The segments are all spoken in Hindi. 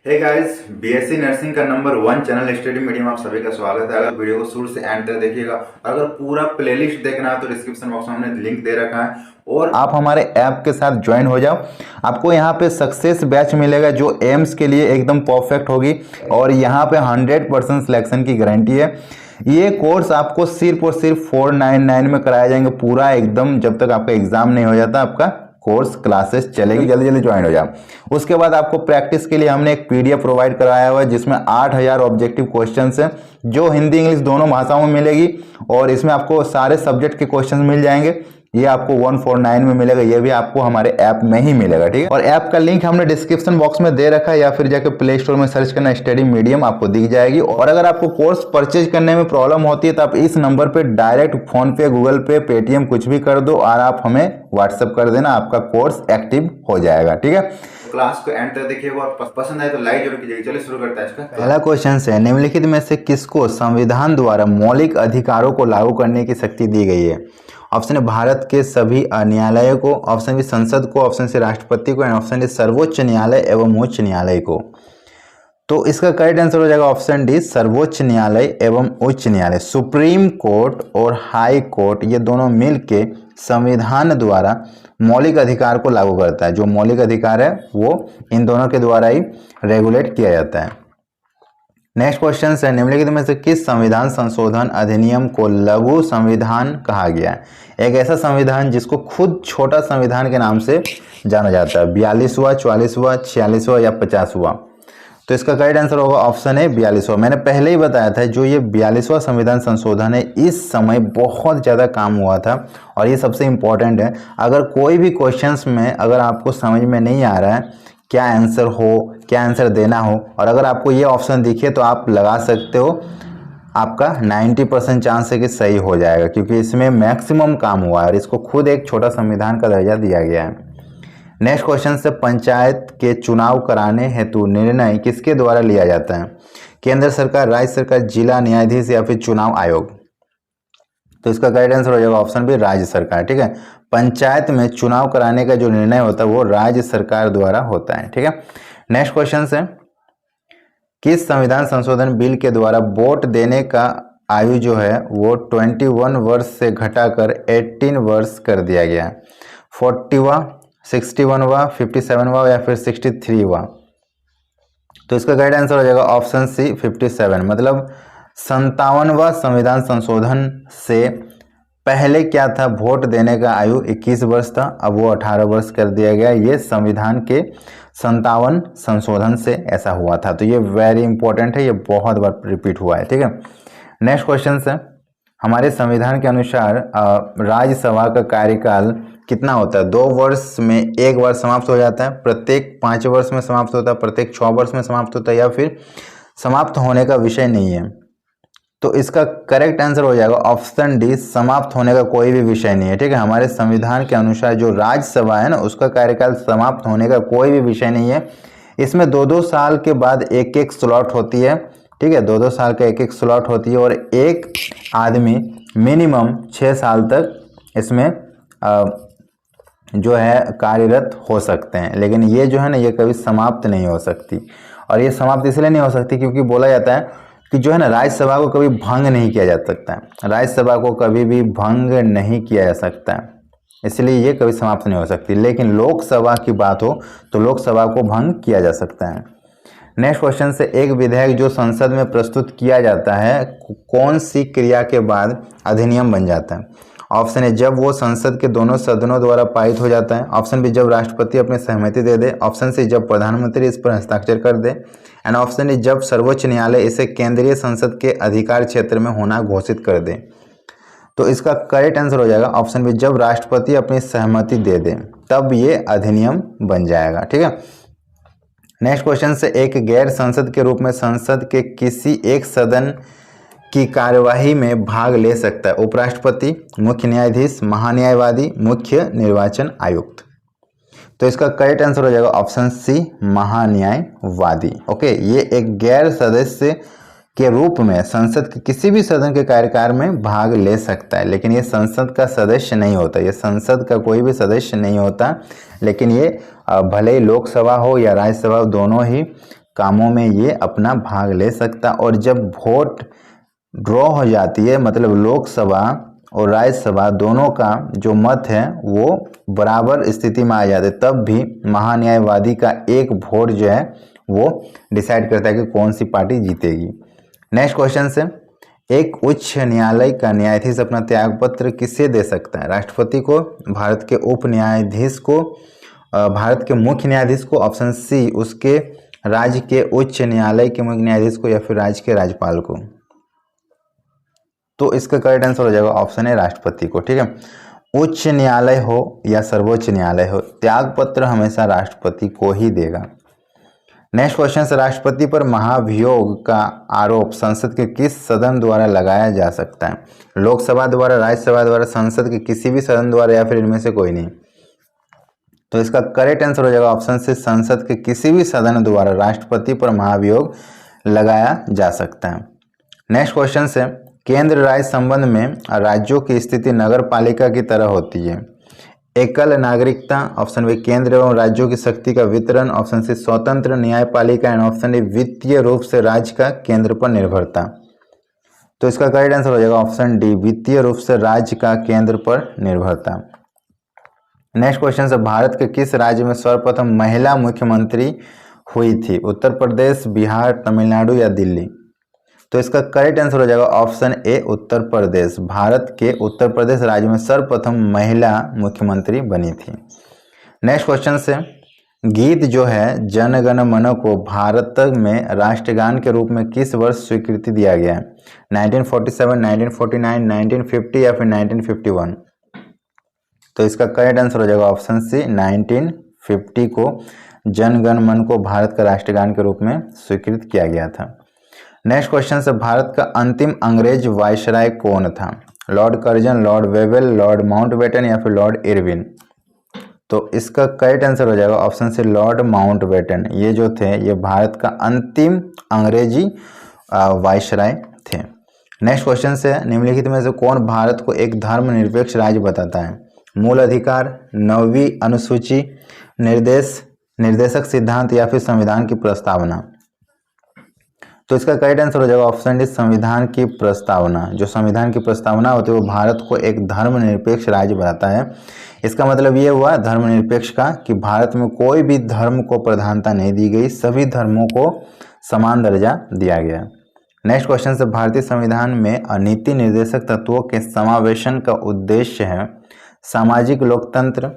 हे गाइस, बीएससी नर्सिंग का नंबर 1 चैनल स्टडी मीडियम आप सभी का स्वागत है। अगर वीडियो को शुरू से एंड तक देखिएगा, अगर पूरा प्लेलिस्ट देखना है तो डिस्क्रिप्शन बॉक्स में हमने लिंक दे रखा है और आप हमारे ऐप के साथ ज्वाइन हो जाओ। आपको यहाँ पे सक्सेस बैच मिलेगा जो एम्स के लिए एकदम परफेक्ट होगी और यहाँ पे 100% सिलेक्शन की गारंटी है। ये कोर्स आपको सिर्फ और सिर्फ 499 में कराया जाएंगे पूरा एकदम, जब तक आपका एग्जाम नहीं हो जाता आपका कोर्स क्लासेस चलेगी। जल्दी जल्दी ज्वाइन हो जाओ। उसके बाद आपको प्रैक्टिस के लिए हमने एक पीडीएफ प्रोवाइड कराया हुआ है जिसमें 8000 ऑब्जेक्टिव क्वेश्चंस हैं जो हिंदी इंग्लिश दोनों भाषाओं में मिलेगी और इसमें आपको सारे सब्जेक्ट के क्वेश्चंस मिल जाएंगे। ये आपको 149 में मिलेगा, ये भी आपको हमारे ऐप में ही मिलेगा, ठीक है। और ऐप का लिंक हमने डिस्क्रिप्शन बॉक्स में दे रखा है या फिर जाकर प्ले स्टोर में सर्च करना स्टडी मीडियम, आपको दिख जाएगी। और अगर आपको कोर्स परचेज करने में प्रॉब्लम होती है तो आप इस नंबर पे डायरेक्ट फोन पे, गूगल पे, पेटीएम कुछ भी कर दो और आप हमें व्हाट्सएप कर देना, आपका कोर्स एक्टिव हो जाएगा, ठीक है। क्लास को एंड तक देखिएगा और पसंद आए तो लाइक जरूर कीजिएगा। चलिए शुरू करते हैं इसका। पहला क्वेश्चन है, निम्नलिखित में से किसको संविधान द्वारा मौलिक अधिकारों को लागू करने की शक्ति दी गई है? ऑप्शन ए भारत के सभी न्यायालयों को, ऑप्शन बी संसद को, ऑप्शन सी राष्ट्रपति को, एंड ऑप्शन डी सर्वोच्च न्यायालय एवं उच्च न्यायालय को। तो इसका करेक्ट आंसर हो जाएगा ऑप्शन डी सर्वोच्च न्यायालय एवं उच्च न्यायालय। सुप्रीम कोर्ट और हाई कोर्ट ये दोनों मिलके संविधान द्वारा मौलिक अधिकार को लागू करता है। जो मौलिक अधिकार है वो इन दोनों के द्वारा ही रेगुलेट किया जाता है। नेक्स्ट क्वेश्चन है, निम्नलिखित में से किस संविधान संशोधन अधिनियम को लघु संविधान कहा गया है? एक ऐसा संविधान जिसको खुद छोटा संविधान के नाम से जाना जाता है। 42वां, 44वां, 46वां या 50वां? तो इसका करेक्ट आंसर होगा ऑप्शन है 42वां। मैंने पहले ही बताया था जो ये 42वां संविधान संशोधन है इस समय बहुत ज़्यादा काम हुआ था और ये सबसे इम्पोर्टेंट है। अगर कोई भी क्वेश्चंस में अगर आपको समझ में नहीं आ रहा है क्या आंसर हो, क्या आंसर देना हो, और अगर आपको ये ऑप्शन दिखे तो आप लगा सकते हो, आपका 90% चांस है कि सही हो जाएगा क्योंकि इसमें मैक्सिमम काम हुआ है और इसको खुद एक छोटा संविधान का दर्जा दिया गया है। नेक्स्ट क्वेश्चन से, पंचायत के चुनाव कराने हेतु निर्णय किसके द्वारा लिया जाता है? केंद्र सरकार, राज्य सरकार, जिला न्यायाधीश या फिर चुनाव आयोग? तो इसका करेक्ट आंसर हो जाएगा ऑप्शन बी राज्य सरकार, ठीक है। पंचायत में चुनाव कराने का जो निर्णय होता है वो राज्य सरकार द्वारा होता है, ठीक है। नेक्स्ट क्वेश्चन है, किस संविधान संशोधन बिल के द्वारा वोट देने का आयु जो है वो 21 वर्ष से घटाकर 18 वर्ष कर दिया गया है? 40वां, 61वां, 57वां या फिर 63वां? तो इसका करेक्ट आंसर हो जाएगा ऑप्शन सी 57। मतलब 57वां संविधान संशोधन से पहले क्या था, वोट देने का आयु 21 वर्ष था, अब वो 18 वर्ष कर दिया गया। ये संविधान के 57 संशोधन से ऐसा हुआ था। तो ये वेरी इंपॉर्टेंट है, ये बहुत बार रिपीट हुआ है, ठीक है। नेक्स्ट क्वेश्चन है, हमारे संविधान के अनुसार राज्यसभा का कार्यकाल कितना होता है? 2 वर्ष में एक बार समाप्त हो जाता है, प्रत्येक 5 वर्ष में समाप्त होता है, प्रत्येक 6 वर्ष में समाप्त होता है या फिर समाप्त होने का विषय नहीं है? तो इसका करेक्ट आंसर हो जाएगा ऑप्शन डी समाप्त होने का कोई भी विषय नहीं है, ठीक है। हमारे संविधान के अनुसार जो राज्यसभा है ना उसका कार्यकाल समाप्त होने का कोई भी विषय नहीं है। इसमें 2-2 साल के बाद एक स्लॉट होती है, ठीक है। 2-2 साल का एक स्लॉट होती है और एक आदमी मिनिमम 6 साल तक इसमें जो है कार्यरत हो सकते हैं। लेकिन ये जो है ना ये कभी समाप्त नहीं हो सकती और ये समाप्त इसलिए नहीं हो सकती क्योंकि बोला जाता है कि जो है ना राज्यसभा को कभी भंग नहीं किया जा सकता है। राज्यसभा को कभी भी भंग नहीं किया जा सकता है, इसलिए ये कभी समाप्त नहीं हो सकती। लेकिन लोकसभा की बात हो तो लोकसभा को भंग किया जा सकता है। नेक्स्ट क्वेश्चन से, एक विधेयक जो संसद में प्रस्तुत किया जाता है कौन सी क्रिया के बाद अधिनियम बन जाता है? ऑप्शन ए जब वो संसद के दोनों सदनों द्वारा पारित हो जाता है, ऑप्शन बी जब राष्ट्रपति अपनी सहमति दे दे, ऑप्शन सी जब प्रधानमंत्री इस पर हस्ताक्षर कर दे, एंड ऑप्शन डी जब सर्वोच्च न्यायालय इसे केंद्रीय संसद के अधिकार क्षेत्र में होना घोषित कर दे। तो इसका करेक्ट आंसर हो जाएगा ऑप्शन बी जब राष्ट्रपति अपनी सहमति दे दे तब ये अधिनियम बन जाएगा, ठीक है। नेक्स्ट क्वेश्चन से, एक गैर संसद के रूप में संसद के किसी एक सदन की कार्यवाही में भाग ले सकता है? उपराष्ट्रपति, मुख्य न्यायाधीश, महान्यायवादी, मुख्य निर्वाचन आयुक्त? तो इसका करेक्ट आंसर हो जाएगा ऑप्शन सी महान्यायवादी। ओके, ये एक गैर सदस्य के रूप में संसद के किसी भी सदन के कार्यकाल में भाग ले सकता है, लेकिन ये संसद का सदस्य नहीं होता, ये संसद का कोई भी सदस्य नहीं होता। लेकिन ये भले ही लोकसभा हो या राज्यसभा दोनों ही कामों में ये अपना भाग ले सकता। और जब वोट ड्रॉ हो जाती है, मतलब लोकसभा और राज्यसभा दोनों का जो मत है वो बराबर स्थिति में आ जाते, तब भी महान्यायवादी का एक वोट जो है वो डिसाइड करता है कि कौन सी पार्टी जीतेगी। नेक्स्ट क्वेश्चन से, एक उच्च न्यायालय का न्यायाधीश अपना त्यागपत्र किसे दे सकता है? राष्ट्रपति को, भारत के उप न्यायाधीश को, भारत के मुख्य न्यायाधीश को, ऑप्शन सी उसके राज्य के उच्च न्यायालय के मुख्य न्यायाधीश को, या फिर राज्य के राज्यपाल को। तो इसका करेक्ट आंसर हो जाएगा ऑप्शन है राष्ट्रपति को। ठीक है, उच्च न्यायालय हो या सर्वोच्च न्यायालय हो, त्यागपत्र हमेशा राष्ट्रपति को ही देगा। नेक्स्ट क्वेश्चन से, राष्ट्रपति पर महाभियोग का आरोप संसद के किस सदन द्वारा लगाया जा सकता है? लोकसभा द्वारा, राज्यसभा द्वारा, संसद के किसी भी सदन द्वारा, या फिर इनमें से कोई नहीं। तो इसका करेक्ट आंसर हो जाएगा ऑप्शन से संसद के किसी भी सदन द्वारा राष्ट्रपति पर महाभियोग लगाया जा सकता है। नेक्स्ट क्वेश्चन से, केंद्र राज्य संबंध में राज्यों की स्थिति नगर पालिका की तरह होती है। एकल नागरिकता, ऑप्शन बी केंद्र एवं राज्यों की शक्ति का वितरण, ऑप्शन सी स्वतंत्र न्यायपालिका, एंड ऑप्शन डी वित्तीय रूप से राज्य का केंद्र पर निर्भरता। तो इसका करेक्ट आंसर हो जाएगा ऑप्शन डी, वित्तीय रूप से राज्य का केंद्र पर निर्भरता। नेक्स्ट क्वेश्चन से, भारत के किस राज्य में सर्वप्रथम महिला मुख्यमंत्री हुई थी? उत्तर प्रदेश, बिहार, तमिलनाडु या दिल्ली? तो इसका करेक्ट आंसर हो जाएगा ऑप्शन ए, उत्तर प्रदेश। भारत के उत्तर प्रदेश राज्य में सर्वप्रथम महिला मुख्यमंत्री बनी थी। नेक्स्ट क्वेश्चन से, गीत जो है जन गण मन को भारत में राष्ट्रगान के रूप में किस वर्ष स्वीकृति दिया गया है? 1947, 1949, 1950 या फिर 1951? तो इसका करेक्ट आंसर हो जाएगा ऑप्शन सी, 1950 को जन गण मन को भारत का राष्ट्रगान के रूप में स्वीकृत किया गया था। नेक्स्ट क्वेश्चन से, भारत का अंतिम अंग्रेज वायसराय कौन था? Lord Curzon, Lord Wavell, Lord Mountbatten या फिर लॉर्ड इरविन? तो इसका करेक्ट आंसर हो जाएगा ऑप्शन से लॉर्ड माउंटबेटन। ये जो थे ये भारत का अंतिम अंग्रेजी वायसराय थे। नेक्स्ट क्वेश्चन से, निम्नलिखित में से कौन भारत को एक धर्मनिरपेक्ष राज्य बताता है? मूल अधिकार, नौवीं अनुसूची, निर्देशक सिद्धांत या फिर संविधान की प्रस्तावना? तो इसका करेक्ट आंसर हो जाएगा ऑप्शन डी, संविधान की प्रस्तावना। जो संविधान की प्रस्तावना होती है वो भारत को एक धर्मनिरपेक्ष राज्य बनाता है। इसका मतलब ये हुआ धर्मनिरपेक्ष का कि भारत में कोई भी धर्म को प्रधानता नहीं दी गई, सभी धर्मों को समान दर्जा दिया गया। नेक्स्ट क्वेश्चन से, भारतीय संविधान में नीति निर्देशक तत्वों के समावेशन का उद्देश्य है सामाजिक लोकतंत्र,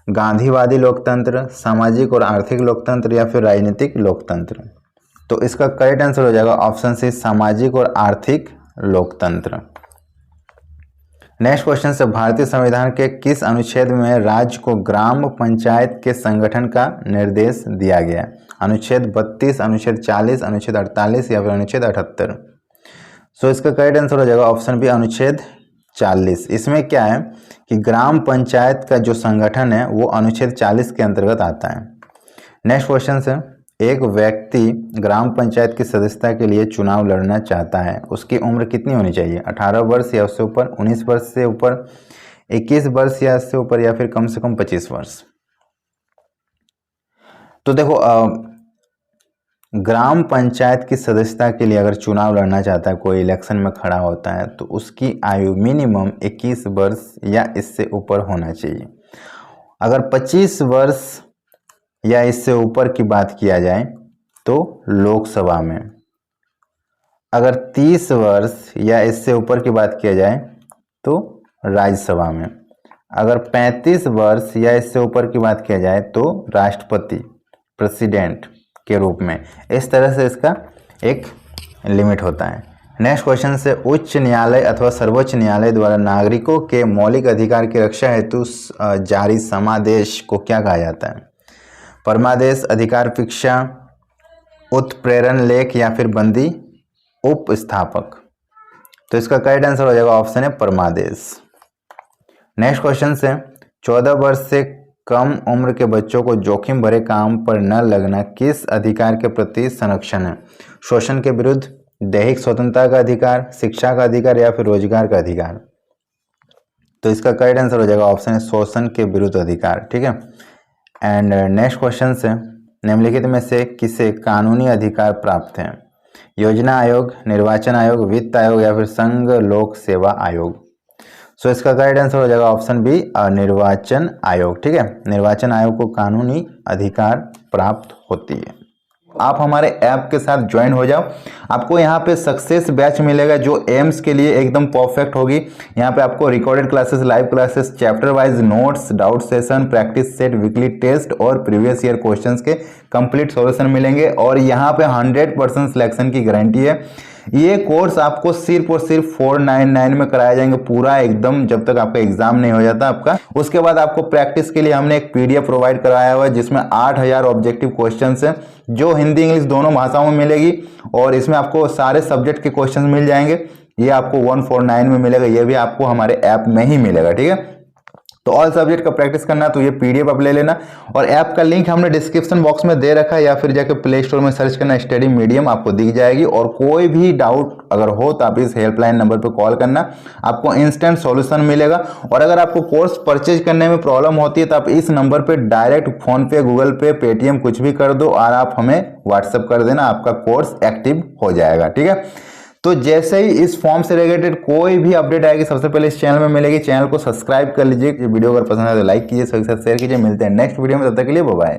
गांधीवादी लोकतंत्र, सामाजिक और आर्थिक लोकतंत्र या फिर राजनीतिक लोकतंत्र? तो इसका करेक्ट आंसर हो जाएगा ऑप्शन सी, सामाजिक और आर्थिक लोकतंत्र। नेक्स्ट क्वेश्चन से, भारतीय संविधान के किस अनुच्छेद में राज्य को ग्राम पंचायत के संगठन का निर्देश दिया गया है? अनुच्छेद 32, अनुच्छेद 40, अनुच्छेद 48 या फिर अनुच्छेद 78? सो इसका करेक्ट आंसर हो जाएगा ऑप्शन बी, अनुच्छेद 40। इसमें क्या है कि ग्राम पंचायत का जो संगठन है वो अनुच्छेद 40 के अंतर्गत आता है। नेक्स्ट क्वेश्चन से, एक व्यक्ति ग्राम पंचायत की सदस्यता के लिए चुनाव लड़ना चाहता है, उसकी उम्र कितनी होनी चाहिए? 18 वर्ष या उससे ऊपर, 19 वर्ष से ऊपर, 21 वर्ष या उससे ऊपर, या फिर कम से कम 25 वर्ष? तो देखो ग्राम पंचायत की सदस्यता के लिए अगर चुनाव लड़ना चाहता है, कोई इलेक्शन में खड़ा होता है, तो उसकी आयु मिनिमम 21 वर्ष या इससे ऊपर होना चाहिए। अगर 25 वर्ष या इससे ऊपर की बात किया जाए तो लोकसभा में, अगर 30 वर्ष या इससे ऊपर की बात किया जाए तो राज्यसभा में, अगर 35 वर्ष या इससे ऊपर की बात किया जाए तो राष्ट्रपति, प्रेसिडेंट के रूप में। इस तरह से इसका एक लिमिट होता है। नेक्स्ट क्वेश्चन से, उच्च न्यायालय अथवा सर्वोच्च न्यायालय द्वारा नागरिकों के मौलिक अधिकार की रक्षा हेतु जारी समादेश को क्या कहा जाता है? परमादेश, अधिकार भिक्षा, उत्प्रेरण लेख या फिर बंदी उपस्थापक? तो इसका करेक्ट आंसर हो जाएगा ऑप्शन है परमादेश। नेक्स्ट क्वेश्चन से, 14 वर्ष से कम उम्र के बच्चों को जोखिम भरे काम पर न लगना किस अधिकार के प्रति संरक्षण है? शोषण के विरुद्ध, दैहिक स्वतंत्रता का अधिकार, शिक्षा का अधिकार या फिर रोजगार का अधिकार? तो इसका करेक्ट आंसर हो जाएगा ऑप्शन है शोषण के विरुद्ध अधिकार। ठीक है। एंड नेक्स्ट क्वेश्चन से, निम्नलिखित में से किसे कानूनी अधिकार प्राप्त हैं? योजना आयोग, निर्वाचन आयोग, वित्त आयोग या फिर संघ लोक सेवा आयोग। सो इसका करेक्ट आंसर हो जाएगा ऑप्शन बी, निर्वाचन आयोग। ठीक है, निर्वाचन आयोग को कानूनी अधिकार प्राप्त होती है। आप हमारे ऐप के साथ ज्वाइन हो जाओ, आपको यहाँ पे सक्सेस बैच मिलेगा जो एम्स के लिए एकदम परफेक्ट होगी। यहाँ पे आपको recorded classes, live classes, chapter wise notes, doubt session, practice set, weekly test और प्रीवियस ईयर क्वेश्चंस के कंप्लीट सॉल्यूशन मिलेंगे और यहाँ पे 100% सिलेक्शन की गारंटी है। ये कोर्स आपको सिर्फ और सिर्फ 499 में कराया जाएंगे पूरा एकदम, जब तक आपका एग्जाम नहीं हो जाता आपका। उसके बाद आपको प्रैक्टिस के लिए हमने एक पीडीएफ प्रोवाइड कराया हुआ है जिसमें 8000 ऑब्जेक्टिव क्वेश्चंस हैं जो हिंदी इंग्लिश दोनों भाषाओं में मिलेगी और इसमें आपको सारे सब्जेक्ट के क्वेश्चन मिल जाएंगे। ये आपको 149 में मिलेगा, ये भी आपको हमारे ऐप में ही मिलेगा। ठीक है, तो ऑल सब्जेक्ट का प्रैक्टिस करना तो ये पीडीएफ आप ले लेना और ऐप का लिंक हमने डिस्क्रिप्शन बॉक्स में दे रखा है या फिर जाकर प्ले स्टोर में सर्च करना स्टडी मीडियम, आपको दिख जाएगी। और कोई भी डाउट अगर हो तो आप इस हेल्पलाइन नंबर पर कॉल करना, आपको इंस्टेंट सॉल्यूशन मिलेगा। और अगर आपको कोर्स परचेज करने में प्रॉब्लम होती है तो आप इस नंबर पर डायरेक्ट फोन पे, गूगल पे, पेटीएम कुछ भी कर दो और आप हमें व्हाट्सएप कर देना, आपका कोर्स एक्टिव हो जाएगा। ठीक है, तो जैसे ही इस फॉर्म से रिलेटेड कोई भी अपडेट आएगी सबसे पहले इस चैनल में मिलेगी। चैनल को सब्सक्राइब कर लीजिए, वीडियो अगर पसंद है तो लाइक कीजिए, सबके साथ शेयर कीजिए। मिलते हैं नेक्स्ट वीडियो में, तब तक के लिए बाय बाय।